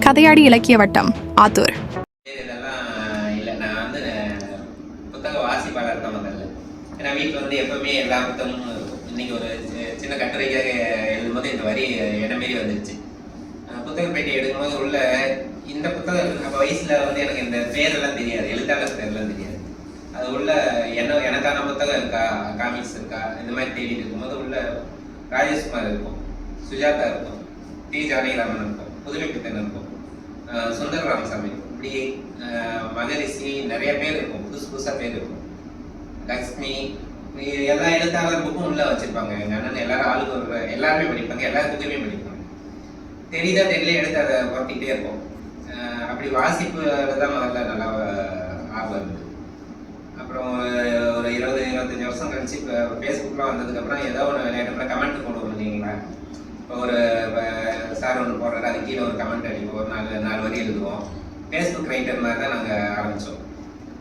கதையாடி இலக்கிய வட்டம் ஆத்தூர். இல்லை, நான் வந்து புத்தக வாசிப்பாளர் தான் முதல்ல. ஏன்னா வீட்டில் வந்து எப்பவுமே எல்லா புத்தகமும் இருக்கும். இன்னைக்கு ஒரு சின்ன கட்டுரைக்காக எழுதும்போது இந்த வரி இடமேறி வந்துருச்சு. புத்தக பேட்டி எடுக்கும்போது உள்ள இந்த புத்தகம் அப்போ வயசில் வந்து எனக்கு இந்த பேரெல்லாம் தெரியாது, எழுத்தாளர் பேரெல்லாம் தெரியாது. அது உள்ள எனக்கான புத்தகம் இருக்கா, காமிக்ஸ் இருக்கா, இந்த மாதிரி தேடிட்டு இருக்கும்போது உள்ள ராஜேஷ்குமார் இருக்கும், சுஜாதா இருக்கும், டி ஜானகிராமன் இருக்கும், புதுமை பித்தன் இருக்கும், சுந்தர் ராமசாமி, இப்படி மகரிஷி, நிறைய பேர் இருக்கும், புதுசு புதுசாக பேர் இருக்கும், லக்ஷ்மி, எல்லா எழுத்தாளர் புக்கும் உள்ள வச்சிருப்பாங்க. எங்கள் அண்ணன் எல்லாரும் ஆளுக்கு எல்லாருமே படிப்பாங்க, எல்லா புக்குமே படிப்பாங்க. தெரியுதா தெரியல எடுத்து அதை பார்த்துக்கிட்டே இருப்போம். அப்படி வாசிப்பு தான் முதல்ல நல்லா ஆர்வம் இருந்தது. அப்புறம் ஒரு 20-25 வருஷம் கழிச்சு இப்போ ஃபேஸ்புக்லாம் வந்ததுக்கப்புறம் ஏதோ ஒன்று விளையாட்டுல கமெண்ட் கொண்டு வந்தீங்களா, இப்போ ஒரு சார் ஒன்று போடுறாரு, அது கீழே ஒரு கமெண்ட் அடிப்போம், ஒரு 4 வரி எழுதுவோம். ஃபேஸ்புக் ரைட்டர் மாதிரி தான் நாங்கள் ஆரம்பித்தோம்.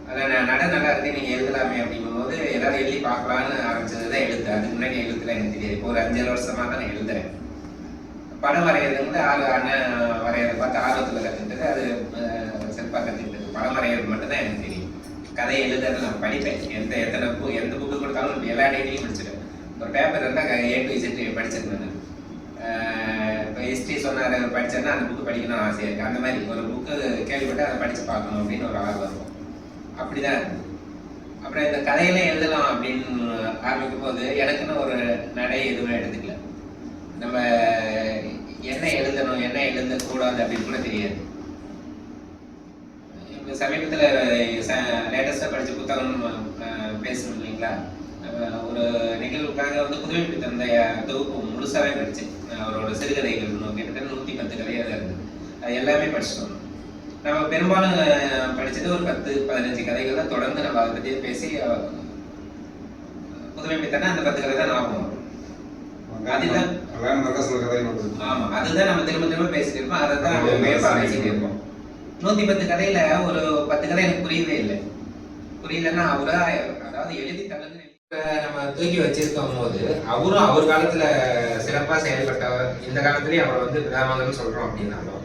அதில் நல்லா இருக்கு, நீங்கள் எழுதலாமே அப்படிங்கும்போது ஏதாவது எழுதி பார்க்கலான்னு ஆரம்பிச்சது தான் எழுத்து. அதுக்கு முன்னாடி எழுத்துல எனக்கு தெரியாது. இப்போ ஒரு 5-6 வருஷமாக தான் நான் எழுதுறேன். படம் வரைகிறது வந்து அண்ணன் வரைகிறத பார்த்து ஆர்வத்தில் கற்றுக்கிட்டது, அது சிறப்பாக கற்றுக்கிட்டது. படம் வரைகிறது மட்டும்தான் எனக்கு தெரியும். கதை எழுதுறது நான் படிப்பேன். எந்த புக்கு கொடுத்தாலும் எல்லா டேட்லையும் படிச்சிடுவேன். ஒரு பேப்பர் இருந்தால் A to Z படிச்சிருந்தேன். இப்போ ஹிஸ்ட்ரி சொன்னார் படித்தேன்னா அந்த புக்கு படிக்கணும்னு ஆசையாக இருக்குது. அந்த மாதிரி ஒரு புக்கு கேள்விப்பட்டு அதை படித்து பார்க்கணும் அப்படின்னு ஒரு ஆர்வம் இருக்கும். அப்படி தான் இருக்குது. அப்புறம் இந்த கதையெல்லாம் எழுதலாம் அப்படின்னு ஆரம்பிக்கும் போது எனக்குன்னு ஒரு நடை எதுவும் எடுத்துக்கல. நம்ம என்ன எழுதணும், என்ன எழுதக்கூடாது அப்படின்னு கூட தெரியாது. இப்போ சமீபத்தில் லேட்டஸ்டாக படித்த புத்தகம் பேசணும் இல்லைங்களா, ஒரு நிகழ்வுக்காக வந்து புதுமை பித்தன் தொகுப்பு முழுசாகவே படித்தேன். அவரோட சிறுகதைகள் கிட்டத்தட்ட 110 கதையாக இருந்தது. அது எல்லாமே படிச்சிட்டோம். நம்ம பெரும்பாலும் படித்தது ஒரு 10-15 கதைகள் தான். தொடர்ந்து நம்ம அதை பற்றியே பேசி புதுமை பித்தனா அந்த 10 கதை தான் ஞாபகம் வரும். அதுதான் ஆமாம், அதுதான் நம்ம திரும்ப பேசிட்டு இருக்கோம். அதை தான் பேசிட்டு இருக்கோம். 110 கதையில ஒரு 10 கதை எனக்கு புரியவே இல்லை. புரியலன்னா அவரா, அதாவது எழுதி தள்ளு நம்ம தூக்கி வச்சிருக்கும் போது அவரும் அவர் காலத்துல சிறப்பா செயல்பட்டவர். இந்த காலத்துலயும் அவரை வந்து பிதாமகன் சொல்றோம் அப்படின்னாலும்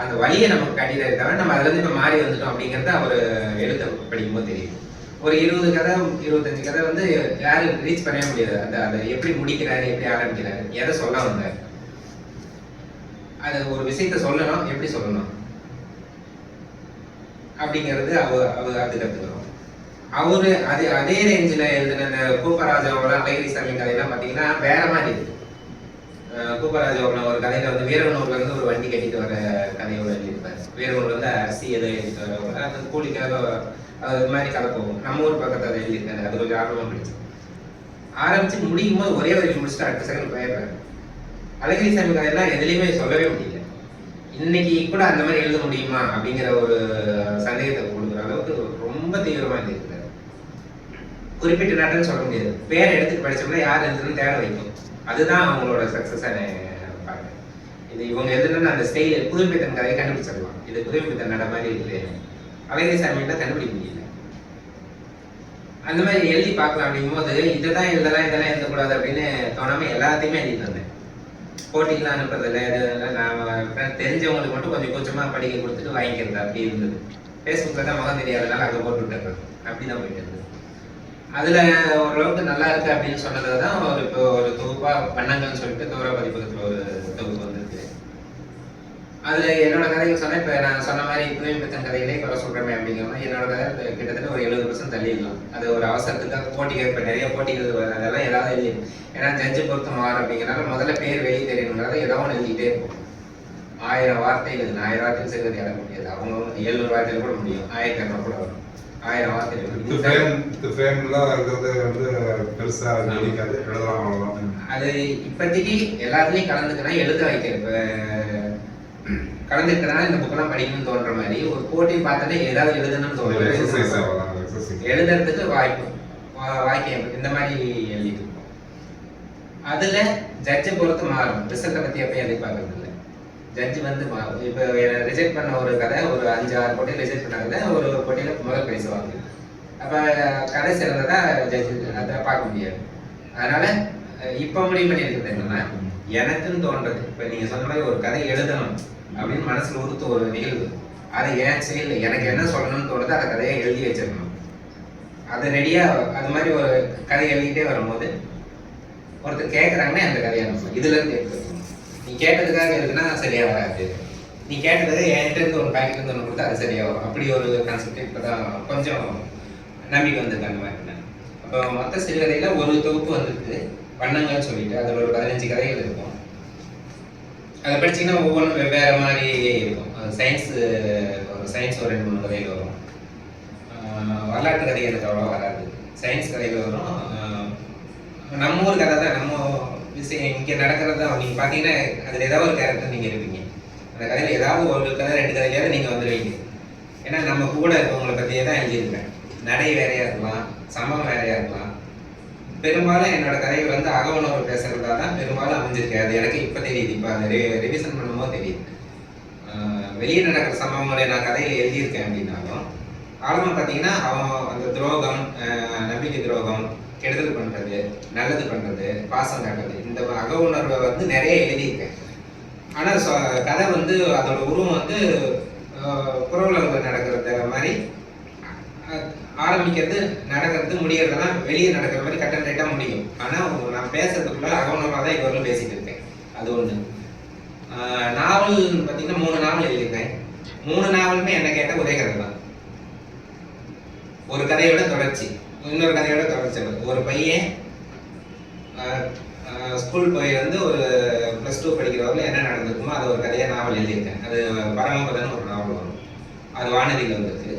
அந்த வழியை நமக்கு கடிதம் தவிர நம்ம அதுல இருந்து இப்ப மாறி வந்துட்டோம் அப்படிங்கறத அவர் எழுத படிக்கும்போது தெரியும். ஒரு 20 கதை 25 கதை வந்து யாரும் ரீச் பண்ணவே முடியாது. அதை எப்படி முடிக்கிறாரு, எப்படி ஆரம்பிக்கிறாரு, எதை சொல்ல வந்தார், அது ஒரு விஷயத்த சொல்லணும், எப்படி சொல்லணும் அப்படிங்கிறது அது கற்றுக்கிறோம். அவரு அதே ரேஞ்சில் எழுதின இந்த கூப்பராஜாவோட அழகிரிசாமி கதையெல்லாம் பார்த்தீங்கன்னா வேற மாதிரி இருக்கு. கூப்பராஜாவோட ஒரு கதையில வந்து வீரனூர்ல இருந்து ஒரு வண்டி கட்டிட்டு வர கதையோட எழுதியிருப்பாரு. வீரனூர்ல இருந்து அரிசி எதோ எழுதிட்டு வர அந்த கூலிக்காக அது மாதிரி கதை போகும். நம்ம ஊர் பக்கத்தை அதை எழுதியிருக்காரு. அது கொஞ்சம் ஆர்வமாக பிடிச்சு ஆரம்பிச்சு முடிக்கும் போது ஒரே வரைக்கும் முடிச்சுட்டு அடுத்த செகண்ட் போயிடுறாரு. அழகிரிசாமி கதையெல்லாம் எதுலையுமே சொல்லவே முடியல. இன்னைக்கு கூட அந்த மாதிரி எழுத முடியுமா அப்படிங்கிற ஒரு சந்தேகத்தை கொடுக்குற அளவுக்கு ரொம்ப தீவிரமாக எழுதியிருக்காரு. குறிப்பிட்ட நாட்டுன்னு சொல்ல முடியாது. பேரை எடுத்துட்டு படிச்சோம்னா யார் எழுதுன்னு தேட வைக்கும். அதுதான் அவங்களோட சக்சஸான பார்க்குறேன். இது இவங்க எழுதுனா அந்த ஸ்டைல் புதுமை பித்தன் கதையை கண்டுபிடிச்சிடலாம். இது புதுமை பித்தன் நட மாதிரி இல்லை, அழகிரிசாமியில கண்டுபிடிக்க முடியல. அந்த மாதிரி எழுதி பார்க்கலாம் அப்படிங்கும் போது இதெல்லாம் இதெல்லாம் எழுதக்கூடாது அப்படின்னு தோணாம எல்லாத்தையுமே எழுதிட்டு வந்தேன். போட்டிக்கெலாம் அனுப்புறதில்ல, நான் தெரிஞ்சவங்களுக்கு மட்டும் கொஞ்சம் கொஞ்சமாக படிக்க கொடுத்துட்டு வாங்கிக்கிறது அப்படி இருந்தது. ஃபேஸ்புக்கில் தான் முகம் தெரியாதனால அங்கே போட்டு விட்டுறது அப்படி தான் போயிட்டு இருந்தது. அதில் ஓரளவுக்கு நல்லா இருக்கு அப்படின்னு சொன்னது தான் இப்போ ஒரு தொகுப்பாக வண்ணங்கள்னு சொல்லிட்டு கௌரவ பதிப்பகத்தில் ஒரு தொகுப்பு வந்திருக்கு. அதில் என்னோட கதைகள் சொன்னேன். இப்போ நான் சொன்ன மாதிரி புதுமை பித்தன் கதைகளே குறை சொல்கிறேன் அப்படிங்கிற மாதிரி என்னோட கதை கிட்டத்தட்ட ஒரு 70% தள்ளிடலாம். அது ஒரு அவசரத்துக்காக போட்டிகள், இப்போ நிறைய போட்டிகள் அதெல்லாம் ஏதாவது எழுதி, ஏன்னா ஜட்ஜு பொறுத்து மாறும் அப்படிங்கிறனால முதல்ல பேர் வெளியே தெரியணுங்கிறத ஏதாவது ஒன்று எழுதிட்டே இருக்கும். 1000 வார்த்தைகள் 1000 வார்த்தைகள் சேர்ந்து எழுத முடியாது. அவங்க 700 வார்த்தைகள் கூட முடியும், 1200 கூட வரும். 1000 வார்த்தைகள் அது இப்போதைக்கு எல்லாத்துலேயும் கலந்துக்கிறேன், எழுத வைக்கிறேன். இப்போ கலந்துக்கிறதுனால இந்த புக்கெல்லாம் படிக்கணும்னு தோன்ற மாதிரி ஒரு போட்டி பார்த்தாலே ஏதாவது எழுதணும்னு தோணும். எழுதுறதுக்கு வாக்கியம் இந்த மாதிரி எழுதிட்டு இருக்கோம். அதுல ஜட்ஜை பொறுத்து மாறும். ரிசல்ட்டை பத்தி எப்பயும் எதிர்பார்க்கறது இல்லை. ஜட்ஜு வந்து மாறும். இப்போ ரிஜெக்ட் பண்ண ஒரு கதை ஒரு 5-6 போட்டியில் ரிஜெக்ட் பண்ண கதை ஒரு போட்டியில முதல் பரிசு வாங்குது. அப்ப கதை சிறந்ததா ஜட்ஜு அதை பார்க்க முடியாது. அதனால இப்ப முடிவு பண்ணியிருக்கிறது என்னன்னா எனக்குன்னு தோன்றது. இப்போ நீங்கள் சொன்ன மாதிரி ஒரு கதை எழுதணும் அப்படின்னு மனசில் உறுத்த ஒரு நிகழ்வு, அதை ஏன் செயல் எனக்கு என்ன சொல்லணும்னு தோணுது அதை கதையை எழுதி வச்சிடணும். அதை ரெடியாக அது மாதிரி ஒரு கதை எழுதிட்டே வரும்போது ஒருத்தர் கேட்குறாங்கன்னா அந்த கதையை அனுப்பணும். இதுலேருந்து எடுத்துக்கணும். நீ கேட்டதுக்காக எழுதுனா சரியாக வராது, நீ கேட்டதுக்காக என்கிட்ட இருந்து ஒரு பேக்கெட் இருந்து ஒன்று கொடுத்தா அது சரியாக வரும். அப்படி ஒரு கான்செப்ட் இப்போ தான் கொஞ்சம் நம்பிக்கை வந்திருக்கு அந்த மாதிரி. அப்போ மொத்த சிறுகதையில் ஒரு தொகுப்பு வந்துருக்கு வண்ணங்கள்னு சொல்லிட்டு, அதில் ஒரு 15 கதைகள் இருக்கும். அதை படிச்சிங்கன்னா ஒவ்வொன்றும் வெவ்வேறு மாதிரி இருக்கும். சயின்ஸ் ஒரு 2-3 கதைகள் வரும். வரலாற்று கதை எனக்கு அவ்வளோ வராது. சயின்ஸ் கதைகள் வரும். நம்ம ஊர் கதை தான், நம்ம விஷயம் இங்கே நடக்கிறது தான். நீங்கள் பார்த்தீங்கன்னா அதில் ஏதாவது ஒரு கேரக்டர் நீங்கள் இருப்பீங்க. அந்த கதையில் ஏதாவது ஒரு கதை 2 கதையிலாவது நீங்கள் வந்துடுவீங்க. ஏன்னா நம்ம கூட இருக்கவங்களை பற்றியே தான் எழுதியிருப்பேன். நடை வேறையாக இருக்கலாம், சம்பவம் வேறையாக இருக்கலாம். பெரும்பாலும் என்னோட கதைகள் வந்து அகவுணர்வு பேசுகிறதா தான் பெரும்பாலும் அமைஞ்சிருக்கு. அது எனக்கு இப்போ தெரியுது. இப்போ அந்த ரிவிஷன் பண்ணும்போது தெரியுது. வெளியே நடக்கிற சம்பவங்களை நான் கதையில் எழுதியிருக்கேன் அப்படின்னாலும் ஆழமாக பார்த்தீங்கன்னா அவன் அந்த துரோகம், நம்பிக்கை துரோகம், கெடுதல் பண்ணுறது, நல்லது பண்ணுறது, பாசம் காட்டுறது, இந்த அக உணர்வை வந்து நிறைய எழுதியிருக்கேன். ஆனால் கதை வந்து அதோட உருவம் வந்து புறவுலகில் நடக்கிறது மாதிரி ஆரம்பிக்கிறது, நடக்கிறது, முடிகிறதெல்லாம் வெளியே நடக்கிற மாதிரி கட்டன் ரைட்டாக முடியும். ஆனால் நான் பேசுறதுக்குள்ள அகவுணர்வாக தான் இது வரலும் பேசிட்டு இருக்கேன். அது ஒன்று. நாவல் பார்த்தீங்கன்னா 3 நாவல் எழுதியிருக்கேன். 3 நாவலுமே என்ன கேட்டால் ஒரே கதை தான். ஒரு கதையோட தொடர்ச்சி, இன்னொரு கதையோட தொடர்ச்சி. ஒரு பையன் ஸ்கூல் போய் வந்து ஒரு +2 படிக்கிறவர்கள் என்ன நடந்திருக்குமோ அது ஒரு கதையாக நாவல் எழுதியிருக்கேன். அது பரமபதன்னு ஒரு நாவல் வரும். அது வானதியில் வந்திருக்கு.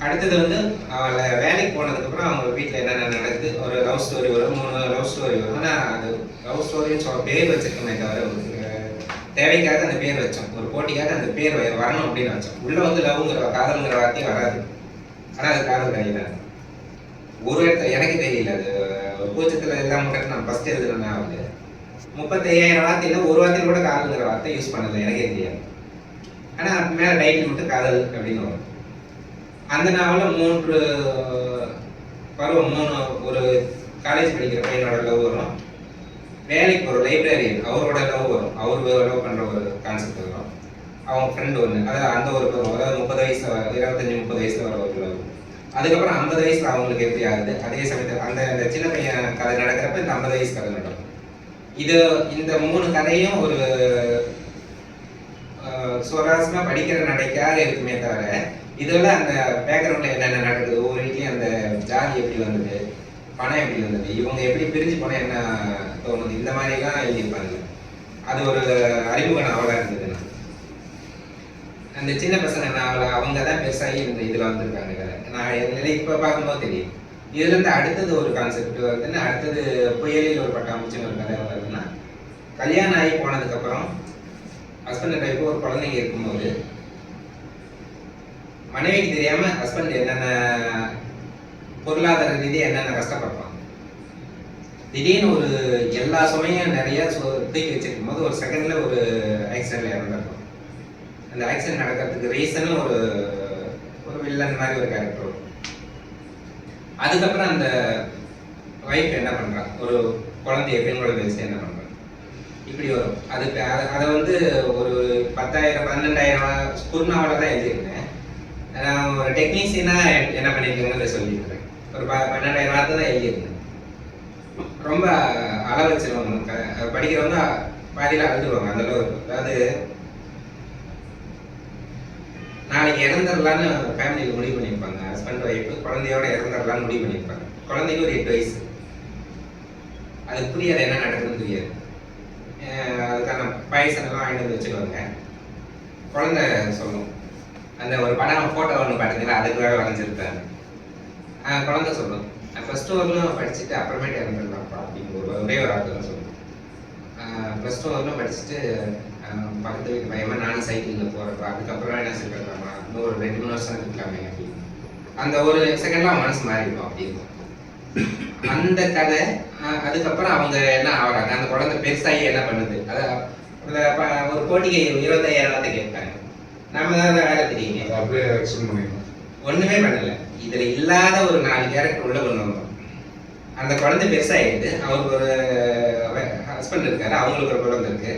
அடுத்தது வந்து அவளை வேலைக்கு போனதுக்கப்புறம் அவங்க வீட்டில் என்னென்ன நடக்குது, ஒரு லவ் ஸ்டோரி வரும். 3 லவ் ஸ்டோரி வரும். ஆனால் அது லவ் ஸ்டோரின்னு சொல்ல பேர் வச்சிருக்கோமே தவிர தேவைக்காக அந்த பேர் வச்சோம், ஒரு போட்டிக்காக அந்த பேர் வரணும் அப்படின்னு வச்சோம். உள்ளே வந்து லவ்ங்கிற காதல்ங்கிற வார்த்தையும் வராது. ஆனால் அது காதல் கதை தான். ஒரு இடத்துல எனக்கு தெரியல, அது பூச்சத்தில் எல்லாம் மட்டும் நான் ஃபஸ்ட் எழுதுனா வந்து 35,000 வார்த்தையில் ஒரு வார்த்தையில் கூட காதல்ங்கிற வார்த்தை யூஸ் பண்ணலை, எனக்கே தெரியாது. ஆனால் மேலே டைட்டில் மட்டும் காதல் அப்படின்னு வரும். அந்த நாவலில் 3 பருவம், 3 ஒரு காலேஜ் படிக்கிற பையனோட லவ் வரும், வேலைக்கு ஒரு லைப்ரரியன் அவரோட லவ் வரும், அவர் லவ் பண்ணுற ஒரு கான்செப்ட் வரும், அவங்க ஃப்ரெண்டு ஒன்று, அதாவது அந்த ஒரு பருவம், அதாவது 30 வயசு 25-30 வயசில் வர ஒரு லவ். அதுக்கப்புறம் 50 வயசில் அவங்களுக்கு எப்படி ஆகுது, அதே சமயத்தில் அந்த சின்ன பையன் கதை நடக்கிறப்ப இந்த 50 வயசு கதை நடக்கும். இந்த 3 கதையும் ஒரு சுவாரஸ்யமாக படிக்கிற நடைக்காக இருக்குமே தவிர இதில் அந்த பேக்ரவுண்டில் என்னென்ன நடக்குது, ஒவ்வொரு வீட்லேயும் அந்த ஜாதி எப்படி வந்தது, பணம் எப்படி வந்தது, இவங்க எப்படி பிரிஞ்சு போனால் என்ன தோணுது, இந்த மாதிரிலாம் எழுதியிருப்பாங்க. அது ஒரு அறிமுக நாவலாக இருந்ததுன்னா. அந்த சின்ன பசங்க நாவலை அவங்க தான் பெருசாகி இந்த இதில் வந்திருக்காங்க கதை. நான் இப்போ பார்க்கும்போது தெரியும். இதுலேருந்து அடுத்தது ஒரு கான்செப்ட் வருதுன்னா, அடுத்தது புயலில் ஒரு பட்டாம்பூச்சின்னு ஒரு கதை வருதுன்னா, கல்யாணம் ஆகி போனதுக்கப்புறம் ஹஸ்பண்ட் அண்ட் ஒய்ஃபு ஒரு குழந்தைங்க இருக்கும்போது மனைவிக்கு தெரியாமல் ஹஸ்பண்ட் என்னென்ன பொருளாதார ரீதியாக என்னென்ன கஷ்டப்படுறான். திடீர்னு ஒரு எல்லா சுமையும் நிறைய தூக்கி வச்சிருக்கும் போது ஒரு செகண்டில் ஒரு ஆக்சிடென்ட்ல இறந்துருக்கும். அந்த ஆக்சிடென்ட் நடக்கிறதுக்கு ரீசனும் ஒரு வில்லன் மாதிரி ஒரு கேரக்டர் வரும். அதுக்கப்புறம் அந்த ஒய்ஃப் என்ன பண்ணுறான், ஒரு குழந்தைய பெண்களோட வயசு என்ன பண்ணுறான், இப்படி வரும். அதுக்கு அதை வந்து ஒரு 10,000-12,000 குறுநாவலை தான் எழுதியிருந்தேன். நான் ஒரு டெக்னீஷியனாக என்ன பண்ணியிருக்கேன்னு சொல்லியிருக்கிறேன். ஒரு 12,000 வார்த்தை தான் எழுதியிருந்தேன். ரொம்ப அள வச்சிருவாங்க, படிக்கிறவங்க பாதியில் அழுதுருவாங்க அந்த அளவு. அதாவது நாளைக்கு இறந்துடலான்னு ஃபேமிலியில் முடிவு பண்ணியிருப்பாங்க. ஹஸ்பண்ட் ஒய்ஃபு குழந்தையோட இறந்துடலான்னு முடிவு பண்ணியிருப்பாங்க. குழந்தைக்கு ஒரு 8 வயசு. அதுக்கு புரியாது, என்ன நடக்குதுன்னு தெரியாது. அதுக்கான பாயசனெல்லாம் வாங்கிட்டு வந்து வச்சுருவாங்க. குழந்தை சொல்லும், அந்த ஒரு படம் ஃபோட்டோ ஒன்று பார்த்தீங்கன்னா அதுக்காக வரைஞ்சிருப்பாங்க. குழந்தை சொல்லும், +2 வரலும் படிச்சுட்டு அப்புறமேட்டு இறந்துடலாம்ப்பா அப்படின்னு ஒரே ஒரு ஆள் தான் சொல்லுவோம். +2 வரலும் படிச்சுட்டு பக்கத்து வீட்டு பயமாக நானும் சைக்கிளில் போகிறப்ப அதுக்கப்புறம் என்ன சொல்லிடலாமா, இன்னும் ஒரு 2-3 வருஷம் இருக்கலாமே அப்படின்னு அந்த ஒரு செகண்ட்லாம் மனசு மாறிடும் அப்படி இருக்கும் அந்த கதை. அதுக்கப்புறம் அவங்க என்ன ஆகிறாங்க, அந்த குழந்தை பெருசாகி என்ன பண்ணுது, அதை ஒரு போட்டிக்கு 25,000 வார்த்தை கேட்பாங்க. நம்ம தான் வேலை தெரியுங்க, அப்படியே எக்ஸ்பிளைன் பண்ணிடணும். ஒன்றுமே பண்ணலை. இதில் இல்லாத ஒரு 4 கேரக்டர் உள்ள கொண்டு வந்தோம். அந்த குழந்தை பெருசாகிடுது. அவருக்கு ஒரு ஹஸ்பண்ட் இருக்காரு, அவங்களுக்கு ஒரு குழந்தை இருக்கு.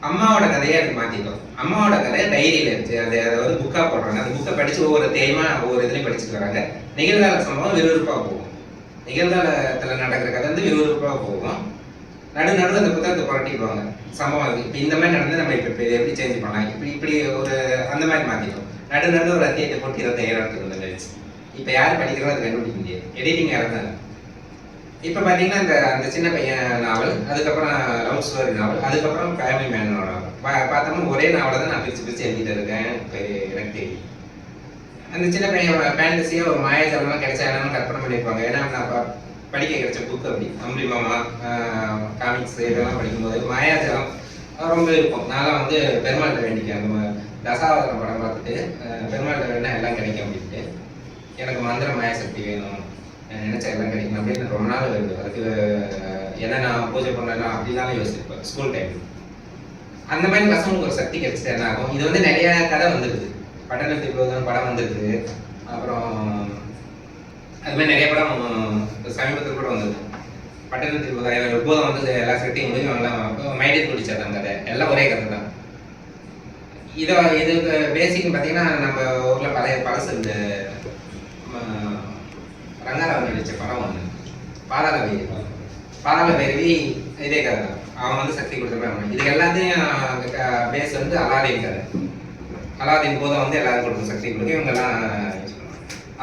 அம்மாவோட கதையை அது மாற்றிட்டோம். அம்மாவோட கதை டைரியில் இருந்துச்சு, அதை வந்து புக்காக போடுறாங்க. அந்த புக்கை படித்து ஒவ்வொரு தேயமாக ஒவ்வொரு இதுலையும் படிச்சுட்டு வராங்க. நிகழ்கால சம்பவம் விறுவிறுப்பாக போகும். நிகழ்காலத்தில் நடக்கிற கதை வந்து விறுவிறுப்பாக போகும். நடுநடுவில் அந்த புத்தகத்தை புரட்டிடுவாங்க. சம்பவம் இப்போ இந்த மாதிரி நடந்து நம்ம இப்போ எப்படி சேஞ்ச் பண்ணலாம், இப்படி ஒரு அந்த மாதிரி மாற்றிட்டோம். நடுநடுவில் ஒரு அத்தியத்தை போட்டு 25,000 வந்துருச்சு. இப்போ யார் படிக்கிறோம் அது கண்டுபிடிக்க முடியாது. எடிட்டிங் இறந்தாங்க. இப்போ பார்த்தீங்கன்னா அந்த சின்ன பையன் நாவல், அதுக்கப்புறம் லவ் ஸ்டோரி நாவல், அதுக்கப்புறம் ஃபேமிலி மேனோட நாவல் பார்த்தோம்னா ஒரே நாவலை தான் நான் பிரித்து எழுதிட்டு இருக்கேன். எனக்கு தெரியும். அந்த சின்ன பையன் ஃபேண்டசியாக ஒரு மாயாஜாலம்லாம் கிடைச்சா என்னன்னு கற்பனை பண்ணியிருப்பாங்க. ஏன்னா நான் படிக்க கிடைச்ச புக்கு அப்படி அம்பி மாமா காமிக்ஸ் இதெல்லாம் படிக்கும்போது மாயாஜாலம் ரொம்ப இருக்கும். நான்லாம் வந்து பெருமாள்கிட்ட வேண்டிக்கேன். அந்த தசாவதாரம் படம் பார்த்துட்டு பெருமாள்கிட்ட வேணா எல்லாம் கிடைக்கும் அப்படின்ட்டு, எனக்கு மந்திர மாயாசக்தி வேணும், நினைச்சா எல்லாம் கிடைக்கும் அப்படின்னு ரொம்ப நாள் வருது. அதுக்கு என்ன நான் பூஜை பண்ணலாம் அப்படின்னாலும் யோசிச்சிருப்பேன் ஸ்கூல் டைம். அந்த மாதிரி பசங்களுக்கு ஒரு சக்தி கிடைச்சிட்டு என்ன ஆகும். இது வந்து நிறைய கதை வந்துருக்குது. பட்டணத்து இப்போதான் படம் வந்துருக்கு. அப்புறம் அது மாதிரி நிறைய படம் சமீபத்தில் கூட வந்தது. பட்டணத்துக்கு எப்போதும் வந்து எல்லா சக்தியும் முடியும் எல்லாம் மைண்டில் பிடிச்சது. அந்த கதை எல்லாம் ஒரே கதை தான். இதுக்கு பேசிக்னு பார்த்தீங்கன்னா நம்ம ஊரில் பழசு இந்த ரங்கராவன் நடிச்ச படம் ஒன்று பாதாள பைரவி. பாதாள பைரவி இதே கதை தான். அவன் வந்து சக்தி கொடுத்துருப்பான். இது எல்லாத்தையும் பேஸ் வந்து அலாதீன் கதை. அலாதீன் போதும் வந்து எல்லாரும் கொடுக்கும் சக்தி கொடுக்கும். இவங்கெல்லாம்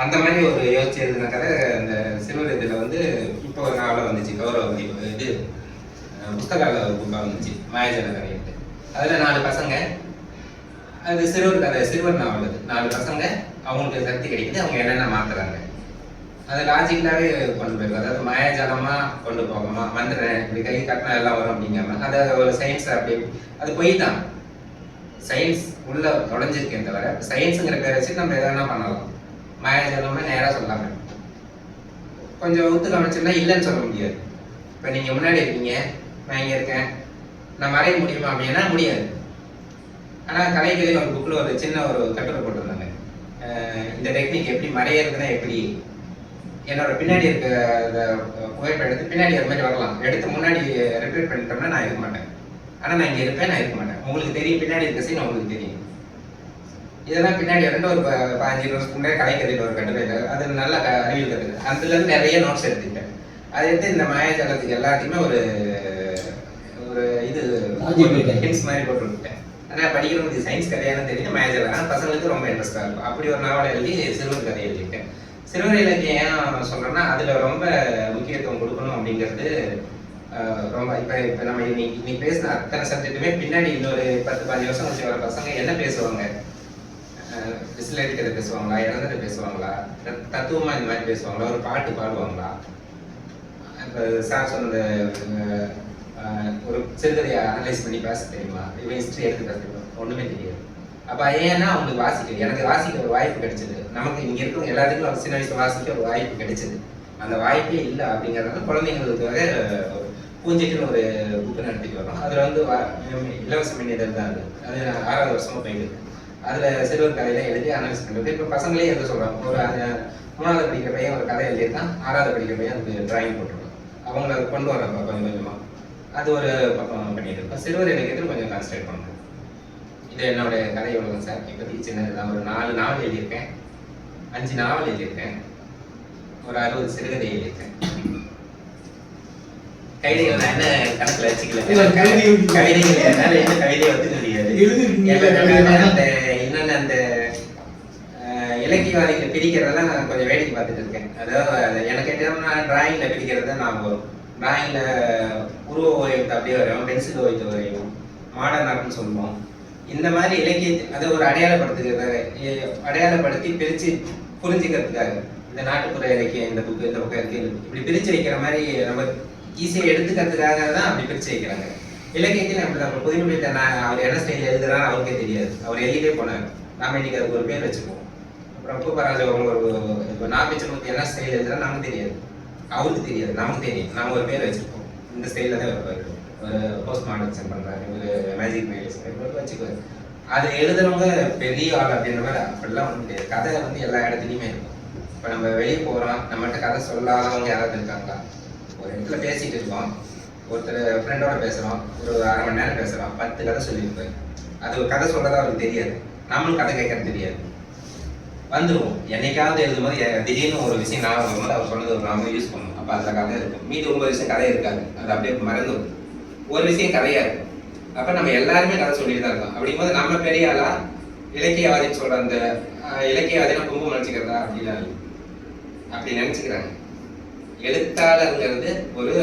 அந்த மாதிரி ஒரு யோசிச்சு எழுதின கதை இந்த சிறுவர் இதில் வந்து இப்போ ஒரு நாவலாக வந்துச்சு. கௌரவ இது புஸ்தகால ஒரு புக்காக வந்துச்சு, மாயாஜால கதைன்ட்டு. அதில் 4 பசங்க, அது சிறுவர் கதை, சிறுவர் நாவல். அது 4 பசங்க, அவங்களுக்கு சக்தி கிடைக்குது, அவங்க என்னென்ன மாற்றுறாங்க அது லாஜிக்கலாகவே கொண்டு போயிருக்கு. அதாவது மாயாஜாலமாக கொண்டு போகமா, மந்திரன் இப்படி கை கட்டினா எல்லாம் வரும் அப்படிங்காம அதை ஒரு சயின்ஸ் அப்படி அது போய் தான் சயின்ஸ் உள்ள நுழைஞ்சிருக்கேன் தவிர சயின்ஸுங்கிற பேரை வச்சு நம்ம எதனா பண்ணலாம். மாயாஜாலமே நேராக சொல்லாமல் கொஞ்சம் ஒத்து கவனிச்சோம்னா இல்லைன்னு சொல்ல முடியாது. இப்போ நீங்கள் முன்னாடி இருக்கீங்க, நான் இங்கே இருக்கேன், நான் மறைய முடியுமா அப்படின்னா முடியாது. ஆனால் கலைகளில் ஒரு புக்கில் ஒரு சின்ன ஒரு கட்டுரை போட்டிருந்தாங்க. இந்த டெக்னிக் எப்படி மறையிறதுன்னா எப்படி, என்னோட பின்னாடி இருக்க அந்த புகைப்படத்து பின்னாடி அது மாதிரி வரலாம், எடுத்து முன்னாடி ரெப்ரேட் பண்ணிட்டோம்னா நான் இருக்க மாட்டேன். ஆனால் நான் இங்கே இருப்பேன், நான் இருக்க மாட்டேன். உங்களுக்கு தெரியும் பின்னாடி இருக்க சீன் உங்களுக்கு தெரியும். இதெல்லாம் பின்னாடி வந்து ஒரு 15 வருஷத்துக்கு முன்னாடி கலைக்கதையில் ஒரு கட்டுரை, அது நல்லா அறிவியல் கட்டுரை. அதுலேருந்து நிறைய நோட்ஸ் எடுத்துக்கிட்டேன். அதை எடுத்து இந்த மாயாஜாலத்துக்கு எல்லாத்தையுமே ஒரு இது ஹிண்ட்ஸ் மாதிரி போட்டு விட்டேன். ஆனால் படிக்கிறவங்களுக்கு சயின்ஸ் கதையான தெரியும், மாயாஜாலம். ஆனால் பசங்களுக்கு ரொம்ப இன்ட்ரெஸ்டாக இருக்கும். அப்படி ஒரு நாவலை எழுதி சிறுவர் கதை எழுதிட்டேன். சிறுவர் இலக்கியம் ஏன் சொல்கிறேன்னா அதில் ரொம்ப முக்கியத்துவம் கொடுக்கணும் அப்படிங்கிறது ரொம்ப. இப்போ நம்ம இன்னைக்கு பேசின அத்தனை சப்ஜெக்ட்டுமே பின்னாடி இன்னொரு 10-15 வருஷம் கழிச்சு வர பசங்க என்ன பேசுவாங்க, விசில் அடிக்கிறத பேசுவாங்களா, இறந்ததை பேசுவாங்களா, தத்துவமாக இந்த மாதிரி பேசுவாங்களா, ஒரு பாட்டு பாடுவாங்களா, இப்போ சார் சொன்ன ஒரு சிறுகதையை அனலைஸ் பண்ணி பேச தெரியுமா, இவன் ஹிஸ்ட்ரி எடுத்து பேச தெரியுமா, ஒன்றுமே தெரியாது. அப்போ ஏன்னா அவங்களுக்கு வாசிக்க, எனக்கு வாசிக்க ஒரு வாய்ப்பு கிடைச்சிது. நமக்கு இங்கே இருக்கிறவங்க எல்லாத்துக்கும் ஒரு சின்ன வயசு வாசிக்க ஒரு வாய்ப்பு கிடைச்சிது. அந்த வாய்ப்பே இல்லை அப்படிங்கிறதுனால குழந்தைங்களுக்காக பூஞ்சைக்குன்னு ஒரு புக்கு நடத்திட்டு வரோம். அதில் வந்து இலவச மின்னிதழ் தான். அது 6வது வருஷமாக போயிட்டு அதில் சிறுவர் கதையில எழுதி அனலைஸ் பண்ணுறது. இப்போ பசங்களே எழுத சொல்கிறாங்க. ஒரு 3வது படிக்கிற பையன் ஒரு கதை எழுதியிருக்கான், 6வது படிக்கிற பையன் அதுக்கு டிராயிங் போட்டுருக்கோம். அவங்கள கொண்டு வரோம் கொஞ்சம் கொஞ்சமாக. அது ஒரு பக்கம் பண்ணிட்டு இருக்கோம். சிறுவர் இலக்கியத்தில் கொஞ்சம் கான்சன்ட்ரேட் பண்ணுறோம். இது என்னோட கதை எவ்வளோங்க சார். இப்போதைக்கு சின்னது தான். ஒரு 4 நாவல் எழுதியிருக்கேன், 5 நாவல் எழுதியிருக்கேன், ஒரு 60 சிறுகதை எழுதியிருக்கேன். கவிதைகள் நான் என்ன கணக்கில் வச்சுக்கல. கவிதைகள் என்னால் என்ன கவிதையை வந்து முடியாது. இன்னொன்று அந்த இலக்கியவாதிகளை பிரிக்கிறதெல்லாம் நான் கொஞ்சம் வேடிக்கை பார்த்துட்டு இருக்கேன். அதாவது எனக்கு கேட்டோம்னா டிராயிங்கில் பிரிக்கிறது தான் நான் வரும். டிராயிங்கில் உருவ ஓவியத்தை அப்படியே வரையும், பென்சில் ஓவியத்தை வரையும், மாடர்ன் ஆர்ட்னு சொல்லுவோம். இந்த மாதிரி இலக்கியத்தை அதை ஒரு அடையாளப்படுத்தி பிரித்து புரிஞ்சுக்கிறதுக்காக இந்த நாட்டுப்புற இலக்கியம் இந்த புக்கு இந்த பக்கம் இருக்கு இப்படி பிரித்து வைக்கிற மாதிரி நம்ம ஈஸியாக எடுத்துக்கிறதுக்காக தான் அப்படி பிரித்து வைக்கிறாங்க. இலக்கியத்தில் அப்படி தான். புதுமைப்பித்த அவர் என்ன ஸ்டைல் எழுதுறான்னு அவருக்கே தெரியாது. அவர் எழுதிட்டே போனார். நாம் இன்னைக்கு அதுக்கு ஒரு பேர் வச்சுப்போம். அப்புறம் பூப்பராஜ் அவங்க ஒரு இப்போ நாப்பிச்சமூர்த்தி என்ன ஸ்டைல் எழுதுறான்னு நமக்கு தெரியாது, அவருக்கு தெரியாது, நமக்கு தெரியும். நம்ம ஒரு பேர் வச்சுப்போம். இந்த ஸ்டைலில் தான் இருப்பார். ஒரு போஸ்ட் மாடர்னிசம் பண்ணுறாரு, ஒரு மேஜிக் ரியலிசம் வச்சுக்குவார். அது எழுதுறவங்க பெரிய ஆள் அப்படின்ற மாதிரி அப்படிலாம் ஒன்றும் கிடையாது. கதை வந்து எல்லா இடத்துலையுமே இருக்கும். இப்போ நம்ம வெளியே போகிறோம், நம்மகிட்ட கதை சொல்லாதவங்க யாராவது இருக்காங்களா? ஒரு இடத்துல பேசிகிட்டு இருக்கோம், ஒருத்தர் ஃப்ரெண்டோட பேசுகிறோம், ஒரு 1/2 மணி நேரம் பேசுகிறோம், 10 கதை சொல்லியிருப்பாரு. அது ஒரு கதை சொல்கிறதா அவருக்கு தெரியாது, நம்மளும் கதை கேட்கறது தெரியாது. வந்துடுவோம் என்னைக்காவது எழுதும்போது திடீர்னு ஒரு விஷயம் ஞாபகம் வரும்போது அவர் சொன்னது ஒரு நாம யூஸ் பண்ணுவோம். அப்போ அதில் கதை இருக்கும், மீதி 9 விஷயம் கதை இருக்காது, அது அப்படியே மறந்துடும். ஒரு விஷயம் கதையாக இருக்கும். அப்போ நம்ம எல்லாருமே கதை சொல்லிட்டு தான் இருக்கோம். அப்படிங்கும்போது நம்ம பெரிய ஆளா இலக்கியவாதின்னு சொல்கிற அந்த இலக்கியவாதினா கும்பம் நினச்சிக்கிறதா அப்படின்னா அப்படி நினச்சிக்கிறாங்க. எழுத்தாளருங்கிறது ஒரு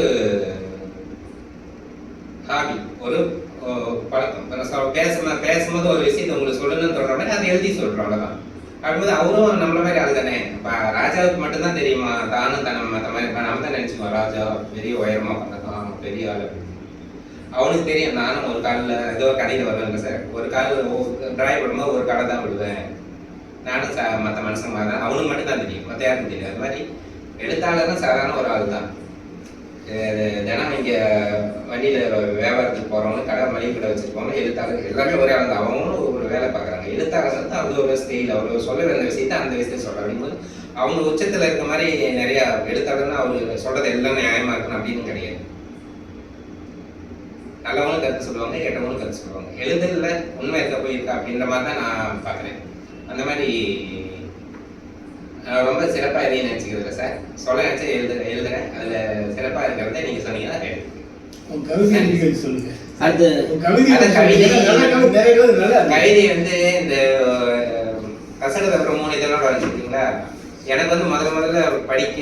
ஹாபி, ஒரு பழக்கம். பேசும்போது ஒரு விஷயத்தை உங்களுக்கு சொல்லணும்னு சொல்கிற மாதிரி அதை எழுதி சொல்கிறோம், அவ்வளோதான். அப்படிங்கும்போது அவரும் நம்மள மாதிரி ஆள் தானே. இப்போ ராஜாவுக்கு மட்டும்தான் தெரியுமா தானும் தனம் மற்ற மாதிரி நம்ம தான் நினச்சிக்குவோம் ராஜா பெரிய உயரமாக பண்ணதான் பெரிய ஆள் அப்படின்னு. அவனுக்கு தெரியும் நானும் ஒரு காலில் ஏதோ கடையில் வருவேங்க சார், ஒரு கால் டிராய் பண்ணும்போது ஒரு கடை தான் விடுவேன் நானும் மற்ற மனுஷங்க மாதிரி தான். அவனுக்கு மட்டும் தான் தெரியும், மற்ற யாருக்கும் தெரியும். அது மாதிரி எழுத்தாளரும் சாதாரண ஒரு ஆள் தான். தினம் இங்கே வண்டியில் வியாபாரத்துக்கு போகிறவங்க, கடை மளிகை கடை வச்சுருக்கவங்க, எழுத்தாளர் எல்லாமே ஒரே ஆள் தான். அவங்களும் ஒரு வேலை பார்க்குறாங்க. எழுத்தாளர் வந்து அவங்க ஒரு ஸ்டைல், அவர் சொல்ல வேண்டிய விஷயத்தை அந்த விஷயத்தை சொல்கிறாங்க. அப்படிங்கும்போது அவங்க உச்சத்தில் இருக்க மாதிரி நிறையா எழுத்தாளர்னா அவர் சொல்கிறது எல்லாம் நியாயமாக இருக்கணும் அப்படின்னு கிடையாது. நல்லவங்களும் கருத்து சொல்லுவாங்க, கெட்டவங்களும் கருத்து சொல்லுவாங்க. எழுதல உண்மை இருக்க போயிருக்கா அப்படின்ற மாதிரி தான் நான் பார்க்குறேன். அந்த மாதிரி ரொம்ப சிறப்பாக எதையும் நினச்சிக்கிறது இல்லை சார். சொல்ல நினச்சா எழுதுறேன். அதில் சிறப்பாக இருக்கிறத நீங்கள் சொன்னீங்கன்னா கவிதை வந்து இந்த கசடத்தை அப்புறம் 3 இதெல்லாம் வரைஞ்சிருக்கீங்களா? எனக்கு வந்து முதல்ல படிக்க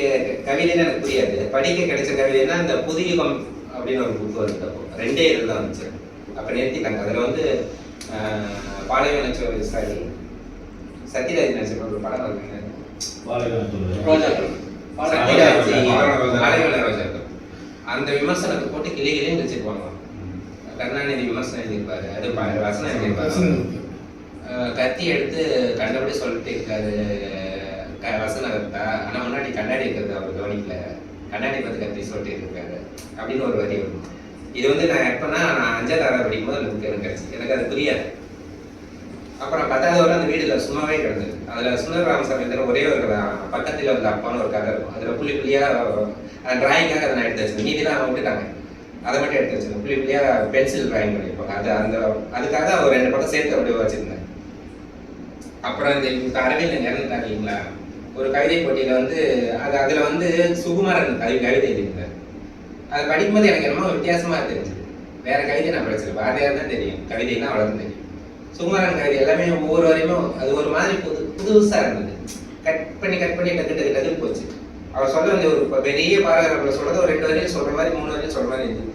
கவிதைன்னு எனக்கு புரியாது. படிக்க கிடைச்ச கவிதைன்னா இந்த புதுயுகம் அப்படின்னு ஒரு புக்கு வந்து 2 இதில் தான் வந்துச்சு. அப்போ நிறுத்திட்டாங்க. அதில் வந்து பாலைவன சாரி சத்யராஜ் நடிச்ச ஒரு படம் இருக்குங்க, அந்த விமர்சனத்தை போட்டு கிளிகளையும் வச்சிருப்பாங்க. கருணாநிதி விமர்சனம் எழுதியிருப்பாரு, அது வசனம் எழுதியிருப்பாரு. கத்தி எடுத்து கண்டபடி சொல்லிட்டு இருக்காரு வசனத்தை, ஆனால் முன்னாடி கண்ணாடி இருக்கிறது அவர் கவனிக்கல, கண்ணாடி பார்த்து கத்தி சொல்லிட்டு இருக்காரு அப்படின்னு ஒரு வரி வரும். இது வந்து நான் எப்போனா நான் 5ஆவது படிக்கும்போது அந்த புக்கு எனக்கு கிடச்சி, எனக்கு அது புரியாது. அப்புறம் 10வது அந்த வீடில் சும்மாவே கிடந்தது. அதில் சுந்தர ராமசாமி ஒரே ஒரு பக்கத்தில் வந்து அப்பான்னு ஒரு கதை இருக்கும். அதில் புள்ளி புள்ளியாக டிராயிங்காக அதை நான் எடுத்து வச்சிருந்தேன். மீதிலாம் அவங்க விட்டுட்டாங்க, அதை மட்டும் எடுத்து வச்சிருந்தேன். புள்ளி புள்ளியாக பென்சில் டிராயிங் பண்ணியிருப்பாங்க. அதுக்காக ஒரு 2 பக்கம் சேர்த்து அப்படியே வச்சுருந்தேன். அப்புறம் இந்த அரவிந்த் இறந்துட்டாங்க இல்லைங்களா, ஒரு கவிதை போட்டியில் வந்து அதில் வந்து சுகுமாரன் கவிதை எழுதியிருந்தார். அதை படிக்கும்போது எனக்கு என்னமோ வித்தியாசமாக தெரிஞ்சுது. வேற கவிதை நான் படிச்சிருப்பேன், பாரதியார் தான் தெரியும், கவிதைனா அவ்வளோதான் தெரியும். சுகுமாரன் கவிதை எல்லாமே ஒவ்வொரு வரையும் அது ஒரு மாதிரி புதுசாக இருந்தது. கட் பண்ணி டக்கு போச்சு. அவர் சொல்ல வந்து ஒரு பெரிய பாராகிராஃபில் சொல்றது ஒரு 2 வரையும் சொல்ற மாதிரி 3 வரையும் சொல்ற மாதிரி இருந்தது.